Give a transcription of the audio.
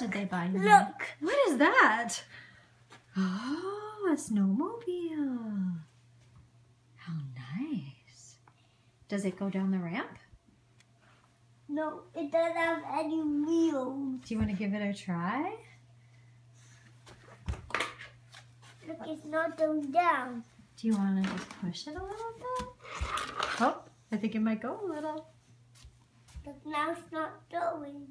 did they buy you? Look. What is that? Oh, a snowmobile. How nice. Does it go down the ramp? No, it doesn't have any wheels. Do you want to give it a try? Look, it's not going down. Do you want to just push it a little bit? Oh, I think it might go a little. But now it's not going.